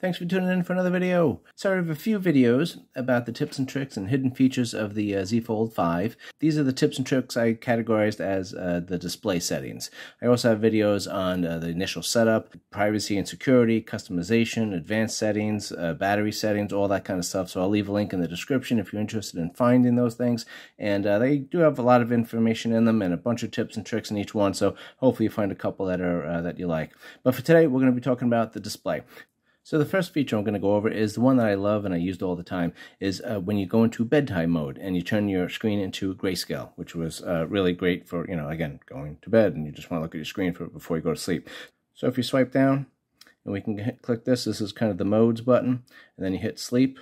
Thanks for tuning in for another video. So I have a few videos about the tips and tricks and hidden features of the Z Fold 5. These are the tips and tricks I categorized as the display settings. I also have videos on the initial setup, privacy and security, customization, advanced settings, battery settings, all that kind of stuff. So I'll leave a link in the description if you're interested in finding those things. And they do have a lot of information in them and a bunch of tips and tricks in each one. So hopefully you find a couple that are that you like. But for today, we're going to be talking about the display. So the first feature I'm going to go over is the one that I love and I used all the time, is when you go into bedtime mode and you turn your screen into grayscale, which was really great for, again, going to bed and you just want to look at your screen before you go to sleep. So if you swipe down and we can click this is kind of the modes button, and then you hit sleep,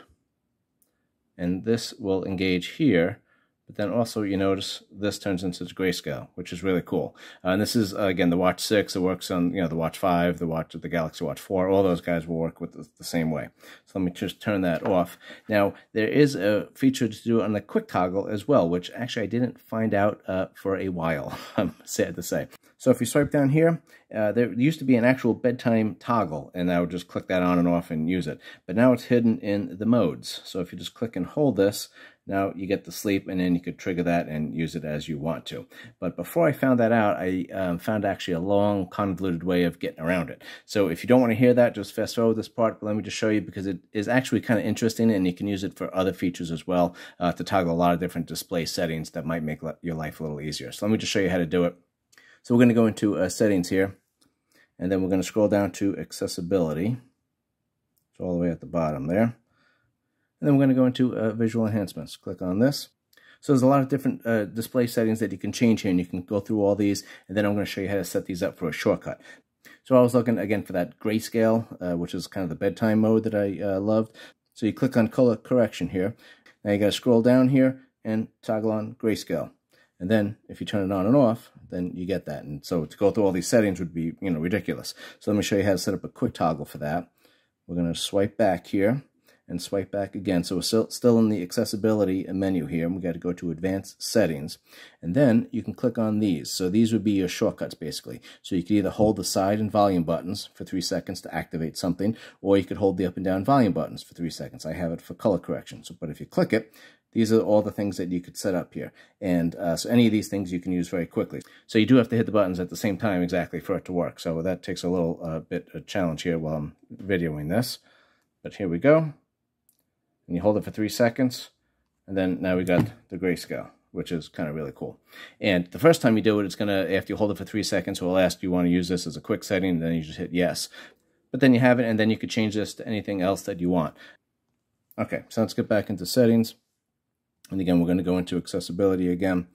and this will engage here. But then also you notice this turns into grayscale, which is really cool. And this is, again, the Watch 6. It works on, the Watch 5, the Galaxy Watch 4. All those guys will work with the same way. So let me just turn that off. Now, there is a feature to do on the quick toggle as well, which actually I didn't find out for a while, I'm sad to say. So if you swipe down here, there used to be an actual bedtime toggle, and I would just click that on and off and use it. But now it's hidden in the modes. So if you just click and hold this, now you get the sleep, and then you could trigger that and use it as you want to. But before I found that out, I found actually a long, convoluted way of getting around it. So if you don't want to hear that, just fast forward this part, but let me just show you, because it is actually kind of interesting, and you can use it for other features as well, to toggle a lot of different display settings that might make your life a little easier. So let me just show you how to do it. So we're going to go into settings here, and then we're going to scroll down to accessibility. It's all the way at the bottom there. And then we're going to go into visual enhancements. Click on this. So there's a lot of different display settings that you can change here, and you can go through all these, and then I'm going to show you how to set these up for a shortcut. So I was looking, again, for that grayscale, which is kind of the bedtime mode that I loved. So you click on color correction here. Now you got to scroll down here and toggle on grayscale. And then if you turn it on and off, then you get that. And so to go through all these settings would be, ridiculous. So let me show you how to set up a quick toggle for that. We're going to swipe back here and swipe back again. So we're still in the accessibility menu here, and we got to go to advanced settings. And then you can click on these. So these would be your shortcuts, basically. So you could either hold the side and volume buttons for 3 seconds to activate something, or you could hold the up and down volume buttons for 3 seconds. I have it for color correction. So, but if you click it, these are all the things that you could set up here. And so any of these things you can use very quickly. So you do have to hit the buttons at the same time exactly for it to work. So that takes a little bit of challenge here while I'm videoing this. But here we go. And you hold it for 3 seconds. And then now we got the grayscale, which is kind of really cool. And the first time you do it, it's going to, after you hold it for 3 seconds, it will ask, do you want to use this as a quick setting? And then you just hit yes. But then you have it, and then you could change this to anything else that you want. Okay, so let's get back into settings. And again, we're going to go into accessibility again,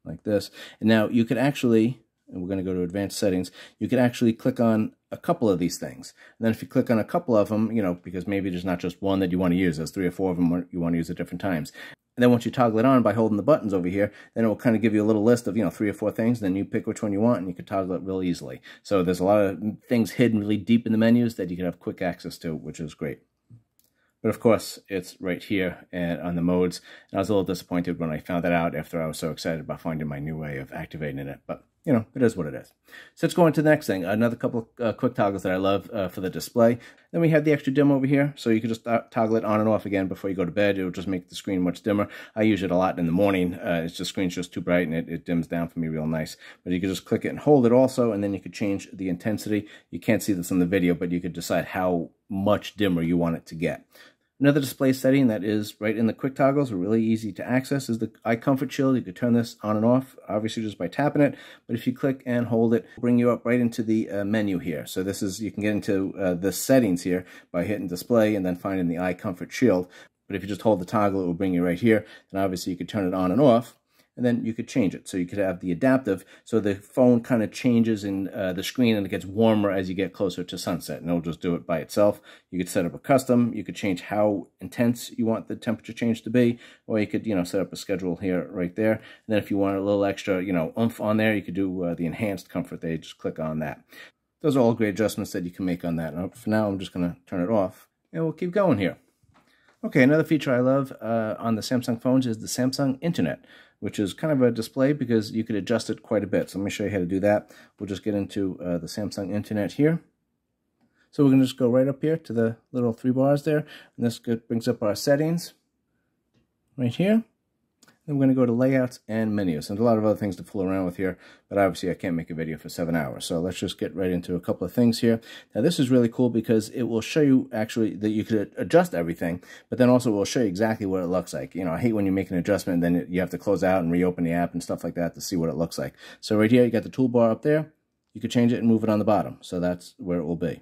like this. And now you could actually, and we're going to go to advanced settings, you could actually click on a couple of these things. And then if you click on a couple of them, because maybe there's not just one that you want to use, there's 3 or 4 of them you want to use at different times. And then once you toggle it on by holding the buttons over here, then it will kind of give you a little list of, 3 or 4 things. Then you pick which one you want, and you can toggle it real easily. So there's a lot of things hidden really deep in the menus that you can have quick access to, which is great. But of course, it's right here and on the modes. And I was a little disappointed when I found that out after I was so excited about finding my new way of activating it. But, it is what it is. So let's go into the next thing. Another couple of quick toggles that I love for the display. Then we have the extra dim over here. So you can just toggle it on and off again before you go to bed. It will just make the screen much dimmer. I use it a lot in the morning. It's just screen's just too bright, and it dims down for me real nice. But you can just click it and hold it also, and then you could change the intensity. You can't see this in the video, but you could decide how much dimmer you want it to get. Another display setting that is right in the quick toggles, really easy to access, is the eye comfort shield. You could turn this on and off, obviously just by tapping it. But if you click and hold it, it'll bring you up right into the menu here. So this is, you can get into the settings here by hitting display and then finding the eye comfort shield. But if you just hold the toggle, it will bring you right here. And obviously you could turn it on and off, and then you could change it. So you could have the adaptive, so the phone kind of changes in the screen, and it gets warmer as you get closer to sunset, and it'll just do it by itself. You could set up a custom. You could change how intense you want the temperature change to be, or you could, set up a schedule here, right there. And then if you want a little extra, oomph on there, you could do the enhanced comfort there. You just click on that. Those are all great adjustments that you can make on that. And for now, I'm just going to turn it off, and we'll keep going here. Okay, another feature I love on the Samsung phones is the Samsung Internet, which is kind of a display because you could adjust it quite a bit. So let me show you how to do that. We'll just get into the Samsung Internet here. So we're going to just go right up here to the little 3 bars there, and this brings up our settings right here. Then we're going to go to layouts and menus. And there's a lot of other things to fool around with here, but obviously I can't make a video for 7 hours. So let's just get right into a couple of things here. Now this is really cool because it will show you actually that you could adjust everything, but then also it will show you exactly what it looks like. You know, I hate when you make an adjustment and then you have to close out and reopen the app and stuff like that to see what it looks like. So right here, you got the toolbar up there. You could change it and move it on the bottom. So that's where it will be.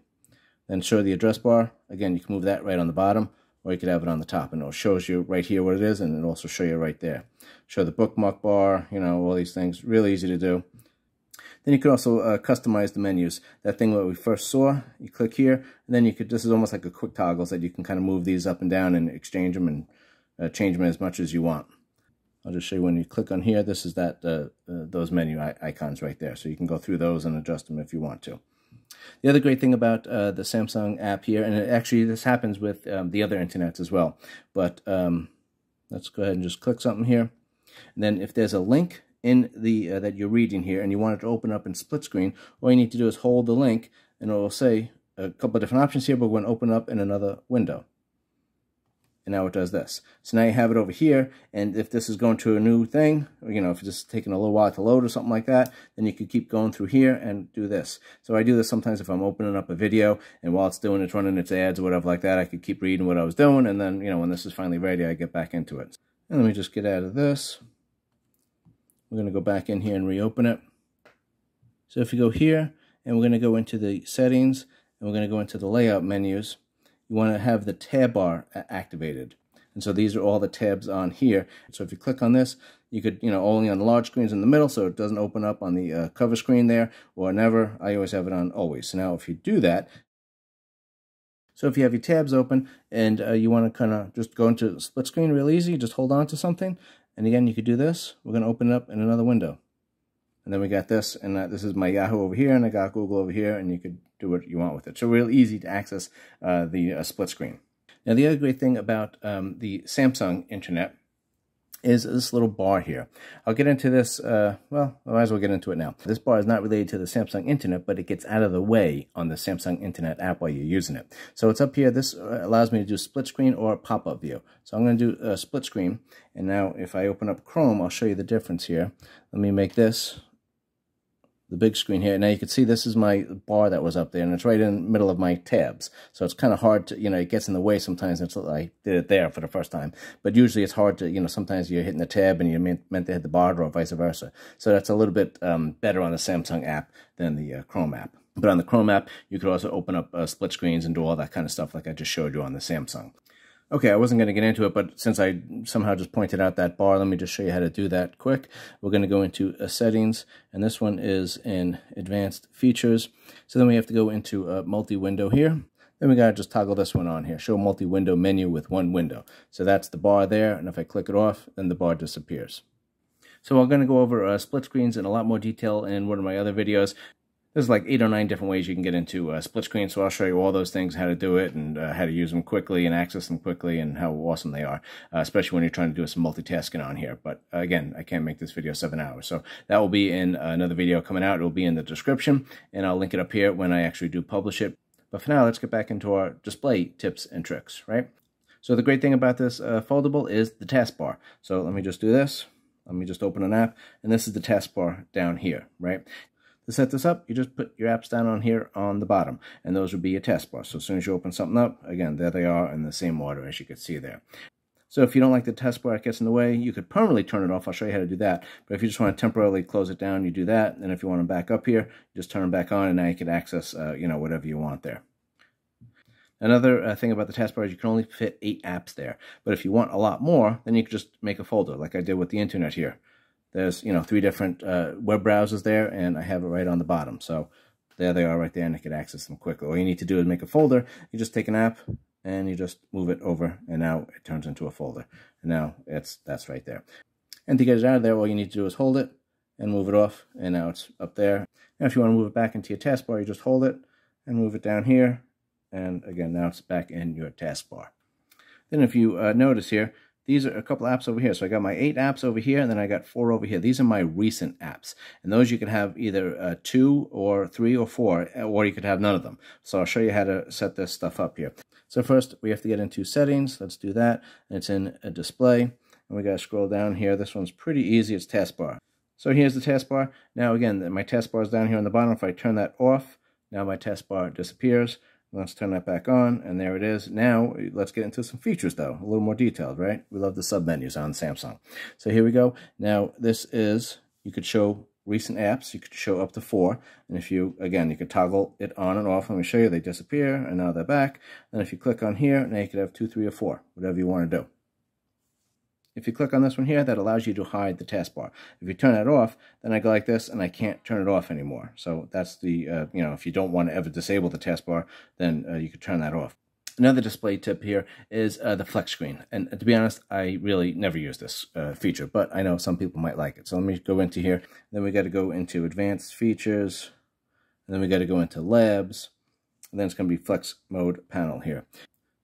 Then show the address bar. Again, you can move that right on the bottom, or you could have it on the top, and it shows you right here what it is, and it'll also show you right there. Show the bookmark bar, you know, all these things. Really easy to do. Then you can also customize the menus. That thing that we first saw, you click here, and then you could, this is almost like a quick toggle that you can kind of move these up and down and exchange them and change them as much as you want. I'll just show you when you click on here, this is that those menu icons right there. So you can go through those and adjust them if you want to. The other great thing about the Samsung app here, and actually this happens with the other internets as well, but let's go ahead and just click something here. And then if there's a link in the that you're reading here and you want it to open up in split screen, all you need to do is hold the link and it will say a couple of different options here, but we're going to open up in another window. And now it does this. So now you have it over here, and if this is going to a new thing, or, you know, if it's just taking a little while to load or something like that, then you could keep going through here and do this. So I do this sometimes if I'm opening up a video, and while it's doing it's running its ads or whatever like that, I could keep reading what I was doing, and then, you know, when this is finally ready, I get back into it. And let me just get out of this. We're going to go back in here and reopen it. So if you go here, and we're going to go into the settings, and we're going to go into the layout menus, you want to have the tab bar activated. And so these are all the tabs on here. So if you click on this, you could, you know, only on the large screens in the middle, so it doesn't open up on the cover screen there, or never. I always have it on always. So now if you do that, so if you have your tabs open and you want to kind of just go into split screen real easy, just hold on to something. And again, you could do this. We're going to open it up in another window. And then we got this, and this is my Yahoo over here, and I got Google over here, and you could do what you want with it. So real easy to access the split screen. Now the other great thing about the Samsung internet is this little bar here. I'll get into this, well, I might as well get into it now. This bar is not related to the Samsung internet, but it gets out of the way on the Samsung internet app while you're using it. So it's up here. This allows me to do split screen or pop-up view. So I'm going to do split screen, and now if I open up Chrome, I'll show you the difference here. Let me make this the big screen here. Now you can see this is my bar that was up there, and it's right in the middle of my tabs. So it's kind of hard to, you know, it gets in the way sometimes. It's like I did it there for the first time. But usually it's hard to, you know, sometimes you're hitting the tab and you're meant to hit the bar or vice versa. So that's a little bit better on the Samsung app than the Chrome app. But on the Chrome app, you could also open up split screens and do all that kind of stuff like I just showed you on the Samsung. Okay, I wasn't going to get into it, but since I somehow just pointed out that bar, let me just show you how to do that quick. We're going to go into settings, and this one is in advanced features. So then we have to go into multi-window here. Then we got to just toggle this one on here, show multi-window menu with one window. So that's the bar there, and if I click it off, then the bar disappears. So I'm going to go over split screens in a lot more detail in one of my other videos. There's like 8 or 9 different ways you can get into split screen, so I'll show you all those things, how to do it, and how to use them quickly and access them quickly, and how awesome they are, especially when you're trying to do some multitasking on here. But again, I can't make this video 7 hours, so that will be in another video coming out. It will be in the description, and I'll link it up here when I actually do publish it. But for now, let's get back into our display tips and tricks, right? So the great thing about this foldable is the taskbar. So let me just do this. Let me just open an app, and this is the taskbar down here, right? To set this up, you just put your apps down on here on the bottom, and those would be your taskbar. So as soon as you open something up, again, there they are in the same order as you can see there. So if you don't like the taskbar, it gets in the way, you could permanently turn it off. I'll show you how to do that. But if you just want to temporarily close it down, you do that. And if you want to back up here, you just turn them back on, and now you can access, you know, whatever you want there. Another thing about the taskbar is you can only fit 8 apps there. But if you want a lot more, then you can just make a folder like I did with the internet here. There's, you know, 3 different web browsers there, and I have it right on the bottom. So there they are right there, and I can access them quickly. All you need to do is make a folder. You just take an app, and you just move it over, and now it turns into a folder. And now that's right there. And to get it out of there, all you need to do is hold it and move it off, and now it's up there. Now if you want to move it back into your taskbar, you just hold it and move it down here. And again, now it's back in your taskbar. Then if you notice here, These are a couple apps over here. So I got my 8 apps over here, and then I got 4 over here. These are my recent apps. And those you can have either 2 or 3 or 4, or you could have none of them. So I'll show you how to set this stuff up here. So first, we have to get into settings. Let's do that. And it's in a display. And we got to scroll down here. This one's pretty easy. It's taskbar. So here's the taskbar. Now again, my taskbar is down here on the bottom. If I turn that off, now my taskbar disappears. Let's turn that back on, and there it is. Now, let's get into some features, though. A little more detailed, right? We love the submenus on Samsung. So here we go. Now, this is, you could show recent apps. You could show up to 4. And if you, again, you could toggle it on and off. Let me show you. They disappear, and now they're back. And if you click on here, now you could have 2, 3, or 4, whatever you want to do. If you click on this one here, that allows you to hide the taskbar. If you turn that off, then I go like this, and I can't turn it off anymore. So that's the, if you don't want to ever disable the taskbar, then you could turn that off. Another display tip here is the flex screen. And to be honest, I really never use this feature, but I know some people might like it. So let me go into here. Then we got to go into advanced features. And then we got to go into labs. And then it's going to be flex mode panel here.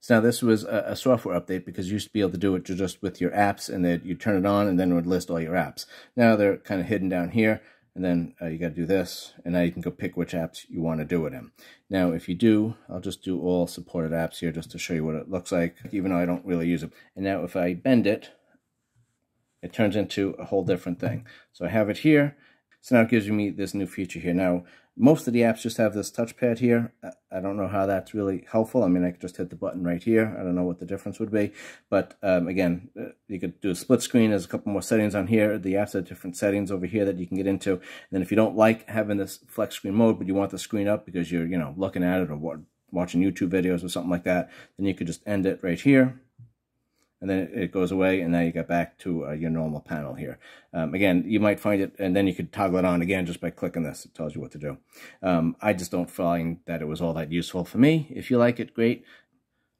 So now this was a software update because you used to be able to do it just with your apps, and then you turn it on and then it would list all your apps. Now they're kind of hidden down here, and then you got to do this, and now you can go pick which apps you want to do it in. Now if you do, I'll just do all supported apps here just to show you what it looks like, even though I don't really use it. And now if I bend it, it turns into a whole different thing. So I have it here. So now it gives me this new feature here. Now, most of the apps just have this touchpad here. I don't know how that's really helpful. I mean, I could just hit the button right here. I don't know what the difference would be. But again, you could do a split screen. There's a couple more settings on here. The apps have different settings over here that you can get into. And then if you don't like having this flex screen mode, but you want the screen up because you're, looking at it or watching YouTube videos or something like that, then you could just end it right here. And then it goes away, and now you get back to your normal panel here. Again, you might find it, and then you could toggle it on again just by clicking this. It tells you what to do. I just don't find that it was all that useful for me. If you like it, great.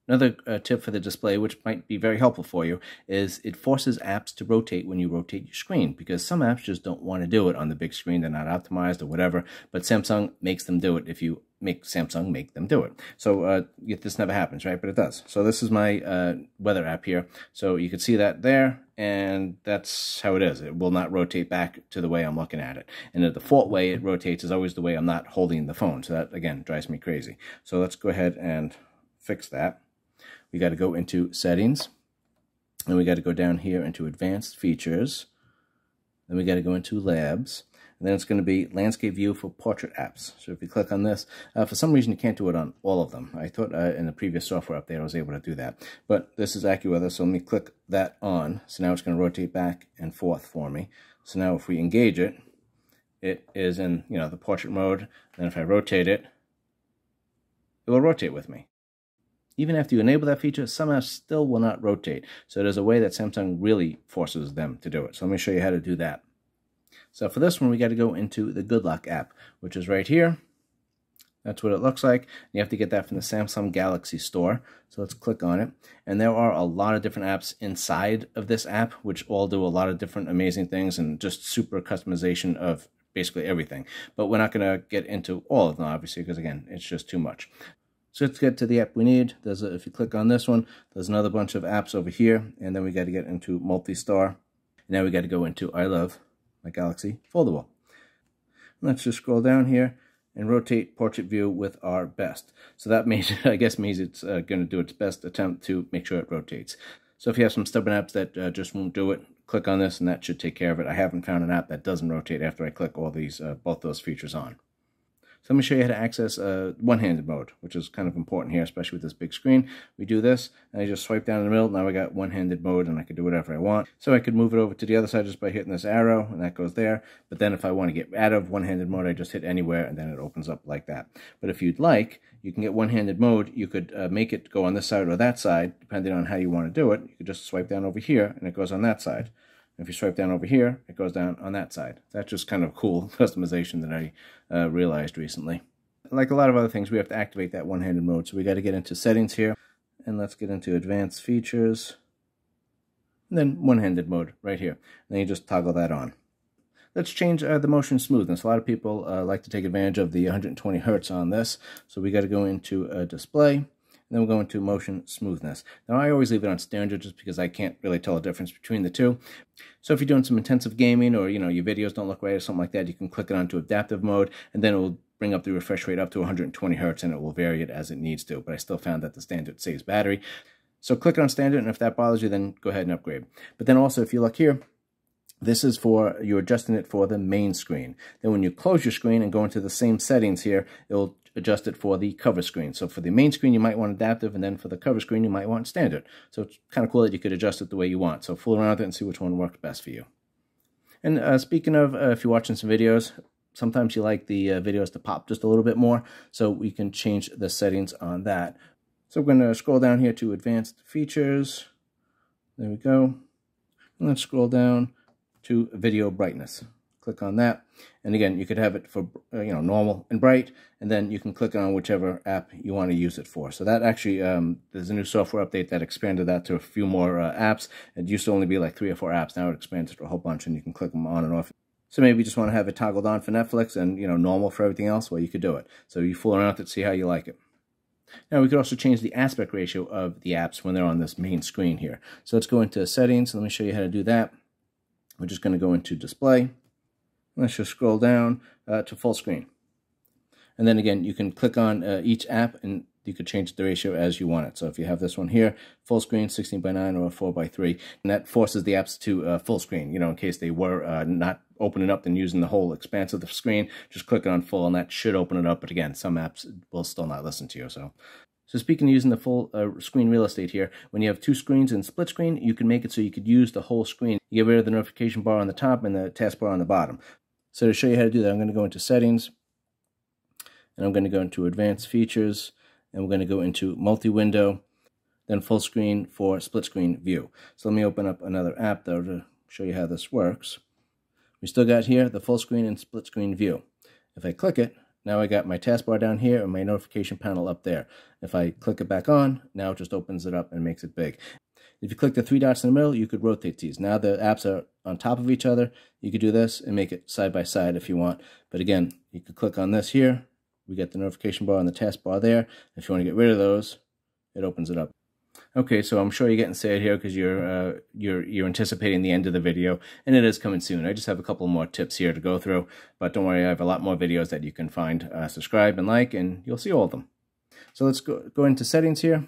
Another tip for the display, which might be very helpful for you, is it forces apps to rotate when you rotate your screen, because some apps just don't want to do it on the big screen. They're not optimized or whatever, but Samsung makes them do it if you make Samsung make them do it. So this never happens, right? But it does. So this is my weather app here. So you can see that there, and that's how it is. It will not rotate back to the way I'm looking at it. And the default way it rotates is always the way I'm not holding the phone. So that, again, drives me crazy. So let's go ahead and fix that. We got to go into settings, and we got to go down here into advanced features. Then we got to go into labs. And then it's going to be landscape view for portrait apps. So if you click on this, for some reason you can't do it on all of them. I thought in the previous software update I was able to do that. But this is AccuWeather, so let me click that on. So now it's going to rotate back and forth for me. So now if we engage it, it is in the portrait mode. And if I rotate it, it will rotate with me. Even after you enable that feature, some apps still will not rotate. So there's a way that Samsung really forces them to do it. So let me show you how to do that. So for this one, we got to go into the Goodlock app, which is right here. That's what it looks like. You have to get that from the Samsung Galaxy store. So let's click on it. And there are a lot of different apps inside of this app, which all do a lot of different amazing things and just super customization of basically everything. But we're not going to get into all of them, obviously, because again, it's just too much. So let's get to the app we need. If you click on this one, there's another bunch of apps over here. And then we got to get into Multi-Star. Now we got to go into I Love My Galaxy Foldable. Let's just scroll down here and rotate portrait view with our best. So that means, I guess means it's going to do its best attempt to make sure it rotates. So if you have some stubborn apps that just won't do it, click on this and that should take care of it. I haven't found an app that doesn't rotate after I click all these, both those features on. So let me show you how to access one-handed mode, which is kind of important here, especially with this big screen. We do this, and I just swipe down in the middle. Now I got one-handed mode, and I can do whatever I want. So I could move it over to the other side just by hitting this arrow, and that goes there. But then if I want to get out of one-handed mode, I just hit anywhere, and then it opens up like that. But if you'd like, you can get one-handed mode. You could make it go on this side or that side, depending on how you want to do it. You could just swipe down over here, and it goes on that side. If you swipe down over here, it goes down on that side. That's just kind of cool customization that I realized recently. Like a lot of other things, we have to activate that one-handed mode. So we got to get into settings here, and let's get into advanced features, and then one-handed mode right here. And then you just toggle that on. Let's change the motion smoothness. A lot of people like to take advantage of the 120 Hertz on this. So we got to go into display, and then we'll go into motion smoothness. Now I always leave it on standard just because I can't really tell the difference between the two. So if you're doing some intensive gaming, or your videos don't look right or something like that, you can click it onto adaptive mode, and then it will bring up the refresh rate up to 120 Hertz, and it will vary it as it needs to. But I still found that the standard saves battery. So click on standard, and if that bothers you, then go ahead and upgrade. But then also, if you look here, this is for, you're adjusting it for the main screen. Then when you close your screen and go into the same settings here, it'll adjust it for the cover screen. So for the main screen, you might want adaptive, and then for the cover screen, you might want standard. So it's kind of cool that you could adjust it the way you want. So fool around with it and see which one works best for you. And speaking of, if you're watching some videos, sometimes you like the videos to pop just a little bit more, so we can change the settings on that. So we're going to scroll down here to advanced features. There we go. And let's scroll down to video brightness. Click on that, and again, you could have it for normal and bright, and then you can click on whichever app you want to use it for. So that actually, there's a new software update that expanded that to a few more apps. It used to only be like 3 or 4 apps. Now it expanded to a whole bunch, and you can click them on and off. So maybe you just want to have it toggled on for Netflix and normal for everything else. Well, you could do it. So you fool around with it, see how you like it. Now we could also change the aspect ratio of the apps when they're on this main screen here. So let's go into settings. Let me show you how to do that. We're just going to go into display. Let's just scroll down to full screen. And then again, you can click on each app, and you could change the ratio as you want it. So if you have this one here, full screen, 16:9 or 4:3, and that forces the apps to full screen, in case they were not opening up and using the whole expanse of the screen, just click it on full, and that should open it up. But again, some apps will still not listen to you. So speaking of using the full screen real estate here, when you have 2 screens in split screen, you can make it so you could use the whole screen. You get rid of the notification bar on the top and the taskbar on the bottom. So to show you how to do that, I'm going to go into settings, and I'm going to go into advanced features, and we're going to go into multi-window, then full screen for split screen view. So let me open up another app though to show you how this works. We still got here the full screen and split screen view. If I click it, now I got my taskbar down here and my notification panel up there. If I click it back on, now it just opens it up and makes it big. If you click the 3 dots in the middle, you could rotate these. Now the apps are on top of each other. You could do this and make it side by side if you want. But again, you could click on this here. We get the notification bar and the taskbar there. If you want to get rid of those, it opens it up. Okay, so I'm sure you're getting sad here because you're anticipating the end of the video, and it is coming soon. I just have a couple more tips here to go through, but don't worry, I have a lot more videos that you can find. Subscribe and like, and you'll see all of them. So let's go into settings here.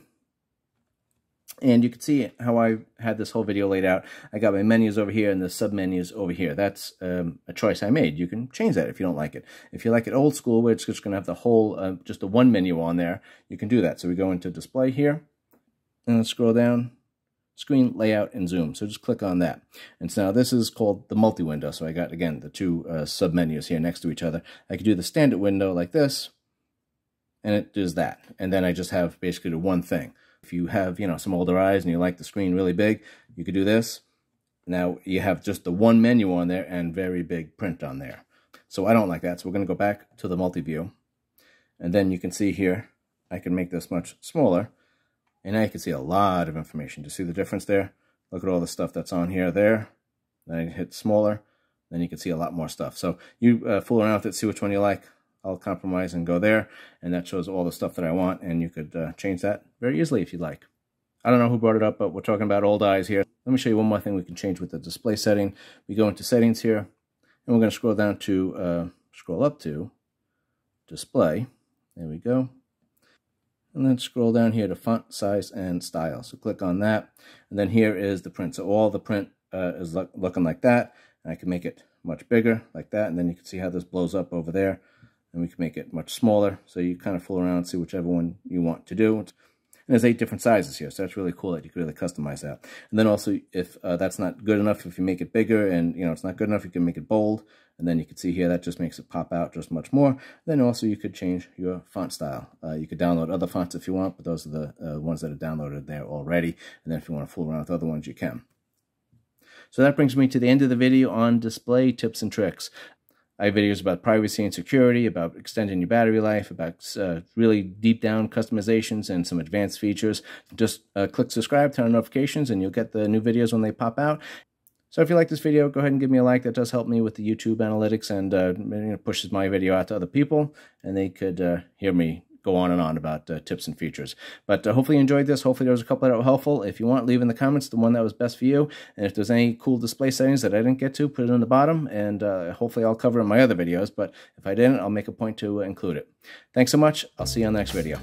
And you can see how I had this whole video laid out. I got my menus over here and the sub-menus over here. That's a choice I made. You can change that if you don't like it. If you like it old school, where it's just going to have the whole, just the one menu on there, you can do that. So we go into display here, and let's scroll down, screen layout and zoom. So just click on that. And so now this is called the multi-window. So I got, again, the 2 sub-menus here next to each other. I could do the standard window like this, and it does that. And then I just have basically the one thing. If you have, some older eyes and you like the screen really big, you could do this. Now you have just the one menu on there and very big print on there. So I don't like that. So we're going to go back to the multi-view. And then you can see here, I can make this much smaller. And now you can see a lot of information. Do you see the difference there? Look at all the stuff that's on here, there. Then I hit smaller. Then you can see a lot more stuff. So you fool around with it, see which one you like. I'll compromise and go there, and that shows all the stuff that I want, and you could change that very easily if you'd like. I don't know who brought it up, but we're talking about old eyes here. Let me show you one more thing we can change with the display setting. We go into settings here, and we're going to scroll down to, scroll up to display. There we go. And then scroll down here to font size and style. So click on that, and then here is the print. So all the print is looking like that, and I can make it much bigger like that, and then you can see how this blows up over there. And we can make it much smaller, so you kind of fool around and see whichever one you want to do. And there's 8 different sizes here, so that's really cool that you can really customize that. And then also, if that's not good enough, if you make it bigger and it's not good enough, you can make it bold. And then you can see here that just makes it pop out just much more. Then also you could change your font style. You could download other fonts if you want, but those are the ones that are downloaded there already. And then if you want to fool around with other ones, you can. So that brings me to the end of the video on display tips and tricks. I have videos about privacy and security, about extending your battery life, about really deep down customizations and some advanced features. Just click subscribe, turn on notifications, and you'll get the new videos when they pop out. So if you like this video, go ahead and give me a like. That does help me with the YouTube analytics and pushes my video out to other people, and they could hear me go on and on about tips and features. But hopefully you enjoyed this. Hopefully there was a couple that were helpful. If you want, leave in the comments the one that was best for you. And if there's any cool display settings that I didn't get to, put it in the bottom, and hopefully I'll cover it in my other videos. But if I didn't, I'll make a point to include it. Thanks so much. I'll see you on the next video.